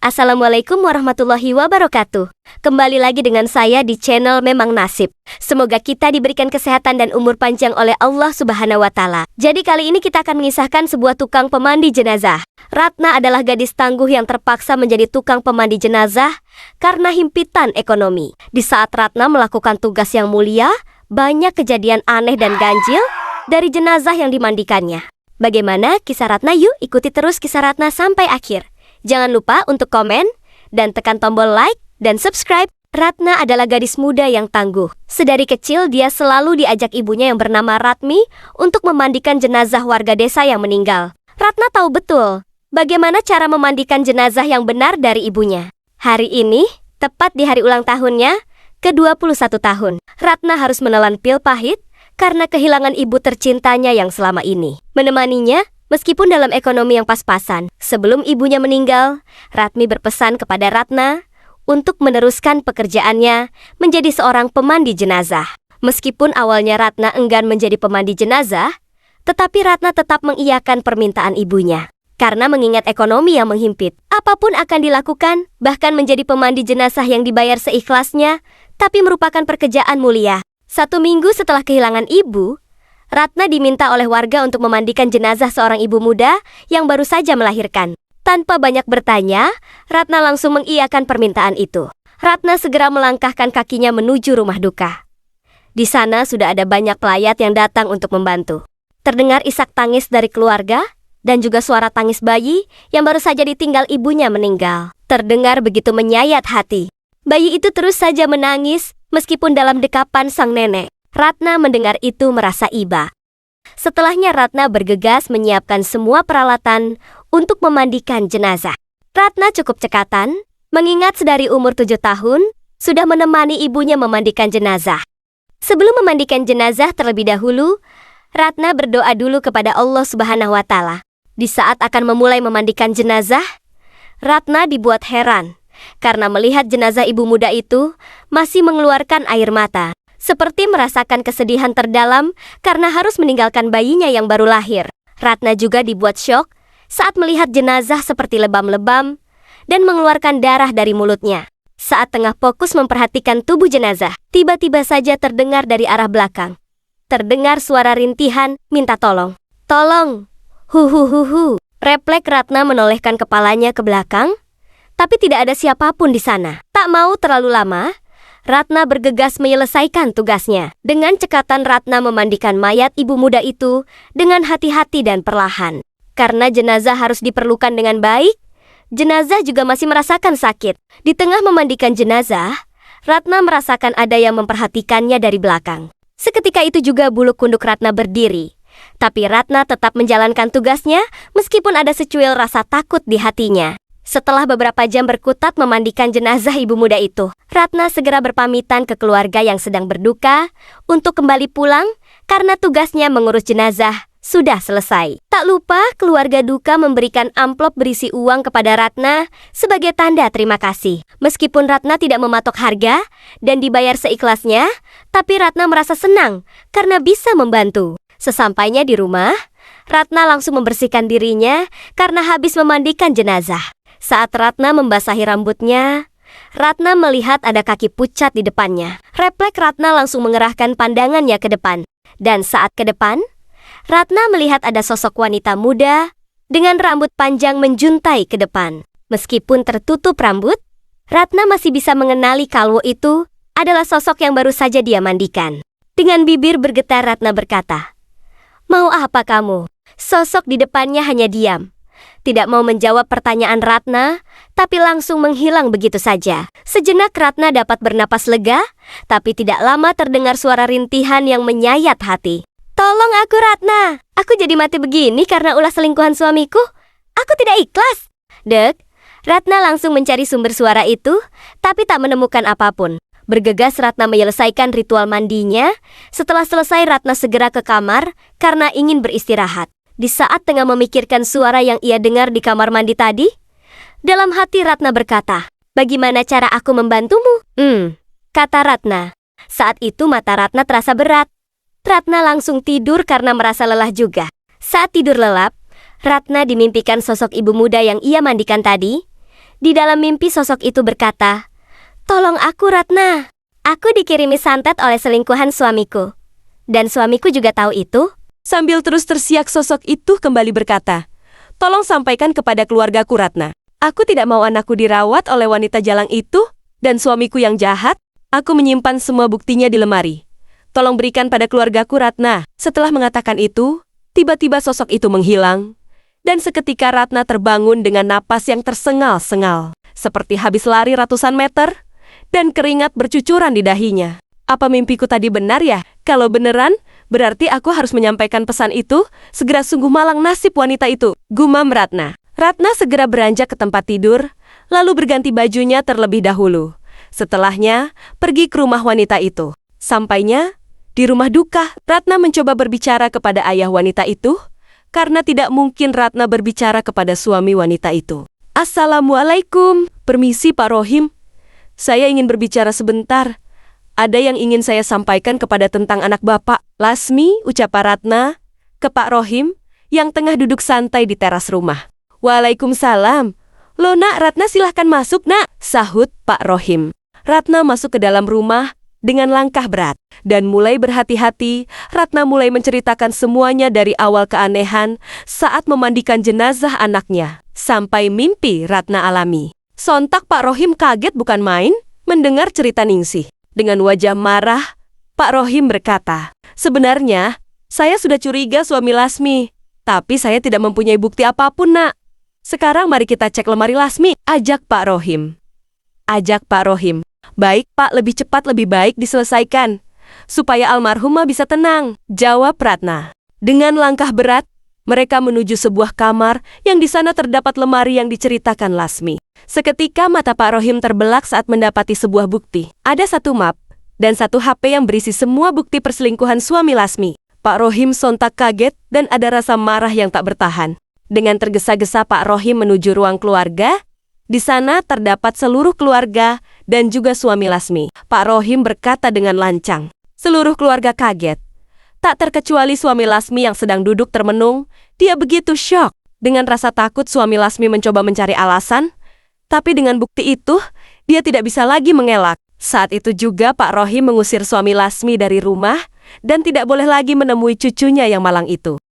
Assalamualaikum warahmatullahi wabarakatuh. Kembali lagi dengan saya di channel Memang Nasib. Semoga kita diberikan kesehatan dan umur panjang oleh Allah Subhanahu wa Ta'ala. Jadi kali ini kita akan mengisahkan sebuah tukang pemandi jenazah. Ratna adalah gadis tangguh yang terpaksa menjadi tukang pemandi jenazah karena himpitan ekonomi. Di saat Ratna melakukan tugas yang mulia, banyak kejadian aneh dan ganjil dari jenazah yang dimandikannya. Bagaimana kisah Ratna? Yuk ikuti terus kisah Ratna sampai akhir. Jangan lupa untuk komen dan tekan tombol like dan subscribe. Ratna adalah gadis muda yang tangguh. Sedari kecil dia selalu diajak ibunya yang bernama Ratmi untuk memandikan jenazah warga desa yang meninggal. Ratna tahu betul bagaimana cara memandikan jenazah yang benar dari ibunya. Hari ini, tepat di hari ulang tahunnya, ke-21 tahun, Ratna harus menelan pil pahit karena kehilangan ibu tercintanya yang selama ini menemaninya. Meskipun dalam ekonomi yang pas-pasan, sebelum ibunya meninggal, Ratmi berpesan kepada Ratna untuk meneruskan pekerjaannya menjadi seorang pemandi jenazah. Meskipun awalnya Ratna enggan menjadi pemandi jenazah, tetapi Ratna tetap mengiyakan permintaan ibunya. Karena mengingat ekonomi yang menghimpit, apapun akan dilakukan, bahkan menjadi pemandi jenazah yang dibayar seikhlasnya, tapi merupakan pekerjaan mulia. 1 minggu setelah kehilangan ibu, Ratna diminta oleh warga untuk memandikan jenazah seorang ibu muda yang baru saja melahirkan. Tanpa banyak bertanya, Ratna langsung mengiyakan permintaan itu. Ratna segera melangkahkan kakinya menuju rumah duka. Di sana sudah ada banyak pelayat yang datang untuk membantu. Terdengar isak tangis dari keluarga dan juga suara tangis bayi yang baru saja ditinggal ibunya meninggal. Terdengar begitu menyayat hati. Bayi itu terus saja menangis meskipun dalam dekapan sang nenek. Ratna mendengar itu merasa iba. Setelahnya Ratna bergegas menyiapkan semua peralatan untuk memandikan jenazah. Ratna cukup cekatan, mengingat sedari umur 7 tahun, sudah menemani ibunya memandikan jenazah. Sebelum memandikan jenazah terlebih dahulu, Ratna berdoa dulu kepada Allah Subhanahu wa Ta'ala. Di saat akan memulai memandikan jenazah, Ratna dibuat heran karena melihat jenazah ibu muda itu masih mengeluarkan air mata. Seperti merasakan kesedihan terdalam karena harus meninggalkan bayinya yang baru lahir. Ratna juga dibuat syok saat melihat jenazah seperti lebam-lebam dan mengeluarkan darah dari mulutnya. Saat tengah fokus memperhatikan tubuh jenazah, tiba-tiba saja terdengar dari arah belakang. Terdengar suara rintihan, minta tolong. Tolong! Hu. Refleks Ratna menolehkan kepalanya ke belakang, tapi tidak ada siapapun di sana. Tak mau terlalu lama, Ratna bergegas menyelesaikan tugasnya. Dengan cekatan Ratna memandikan mayat ibu muda itu dengan hati-hati dan perlahan. Karena jenazah harus diperlukan dengan baik, jenazah juga masih merasakan sakit. Di tengah memandikan jenazah, Ratna merasakan ada yang memperhatikannya dari belakang. Seketika itu juga bulu kunduk Ratna berdiri. Tapi Ratna tetap menjalankan tugasnya meskipun ada secuil rasa takut di hatinya. Setelah beberapa jam berkutat memandikan jenazah ibu muda itu, Ratna segera berpamitan ke keluarga yang sedang berduka untuk kembali pulang karena tugasnya mengurus jenazah sudah selesai. Tak lupa keluarga duka memberikan amplop berisi uang kepada Ratna sebagai tanda terima kasih. Meskipun Ratna tidak mematok harga dan dibayar seikhlasnya, tapi Ratna merasa senang karena bisa membantu. Sesampainya di rumah, Ratna langsung membersihkan dirinya karena habis memandikan jenazah. Saat Ratna membasahi rambutnya, Ratna melihat ada kaki pucat di depannya. Refleks Ratna langsung mengerahkan pandangannya ke depan. Dan saat ke depan, Ratna melihat ada sosok wanita muda dengan rambut panjang menjuntai ke depan. Meskipun tertutup rambut, Ratna masih bisa mengenali kalau itu adalah sosok yang baru saja dia mandikan. Dengan bibir bergetar Ratna berkata, "Mau apa kamu?" Sosok di depannya hanya diam. Tidak mau menjawab pertanyaan Ratna, tapi langsung menghilang begitu saja. Sejenak Ratna dapat bernapas lega, tapi tidak lama terdengar suara rintihan yang menyayat hati. "Tolong aku Ratna, aku jadi mati begini karena ulah selingkuhan suamiku. Aku tidak ikhlas." Dek, Ratna langsung mencari sumber suara itu, tapi tak menemukan apapun. Bergegas Ratna menyelesaikan ritual mandinya. Setelah selesai Ratna segera ke kamar karena ingin beristirahat. Di saat tengah memikirkan suara yang ia dengar di kamar mandi tadi, dalam hati Ratna berkata, "Bagaimana cara aku membantumu?" Kata Ratna. Saat itu mata Ratna terasa berat. Ratna langsung tidur karena merasa lelah juga. Saat tidur lelap, Ratna dimimpikan sosok ibu muda yang ia mandikan tadi. Di dalam mimpi sosok itu berkata, "Tolong aku Ratna. Aku dikirimi santet oleh selingkuhan suamiku. Dan suamiku juga tahu itu." Sambil terus tersiak sosok itu kembali berkata, "Tolong sampaikan kepada keluargaku Ratna. Aku tidak mau anakku dirawat oleh wanita jalang itu dan suamiku yang jahat. Aku menyimpan semua buktinya di lemari. Tolong berikan pada keluargaku Ratna." Setelah mengatakan itu, tiba-tiba sosok itu menghilang. Dan seketika Ratna terbangun dengan napas yang tersengal-sengal, seperti habis lari ratusan meter, dan keringat bercucuran di dahinya. Apa mimpiku tadi benar ya? Kalau beneran, berarti aku harus menyampaikan pesan itu. Segera sungguh malang nasib wanita itu, gumam Ratna. Ratna segera beranjak ke tempat tidur, lalu berganti bajunya terlebih dahulu. Setelahnya, pergi ke rumah wanita itu. Sampainya di rumah duka, Ratna mencoba berbicara kepada ayah wanita itu, karena tidak mungkin Ratna berbicara kepada suami wanita itu. "Assalamualaikum, permisi Pak Rohim. Saya ingin berbicara sebentar. Ada yang ingin saya sampaikan kepada tentang anak Bapak, Lasmi," ucap Ratna ke Pak Rohim yang tengah duduk santai di teras rumah. "Waalaikumsalam. Loh nak, Ratna silahkan masuk nak," sahut Pak Rohim. Ratna masuk ke dalam rumah dengan langkah berat. Dan mulai berhati-hati, Ratna mulai menceritakan semuanya dari awal keanehan saat memandikan jenazah anaknya, sampai mimpi Ratna alami. Sontak Pak Rohim kaget bukan main mendengar cerita Ningsih. Dengan wajah marah, Pak Rohim berkata, "Sebenarnya, saya sudah curiga suami Lasmi, tapi saya tidak mempunyai bukti apapun nak. Sekarang mari kita cek lemari Lasmi," ajak Pak Rohim. "Baik Pak, lebih cepat lebih baik diselesaikan, supaya almarhumah bisa tenang," jawab Ratna. Dengan langkah berat, mereka menuju sebuah kamar yang di sana terdapat lemari yang diceritakan Lasmi. Seketika mata Pak Rohim terbelak saat mendapati sebuah bukti. Ada satu map dan satu HP yang berisi semua bukti perselingkuhan suami Lasmi. Pak Rohim sontak kaget dan ada rasa marah yang tak bertahan. Dengan tergesa-gesa Pak Rohim menuju ruang keluarga. Di sana terdapat seluruh keluarga dan juga suami Lasmi. Pak Rohim berkata dengan lancang. Seluruh keluarga kaget. Tak terkecuali suami Lasmi yang sedang duduk termenung. Dia begitu syok. Dengan rasa takut suami Lasmi mencoba mencari alasan. Tapi dengan bukti itu, dia tidak bisa lagi mengelak. Saat itu juga Pak Rohim mengusir suami Lasmi dari rumah dan tidak boleh lagi menemui cucunya yang malang itu.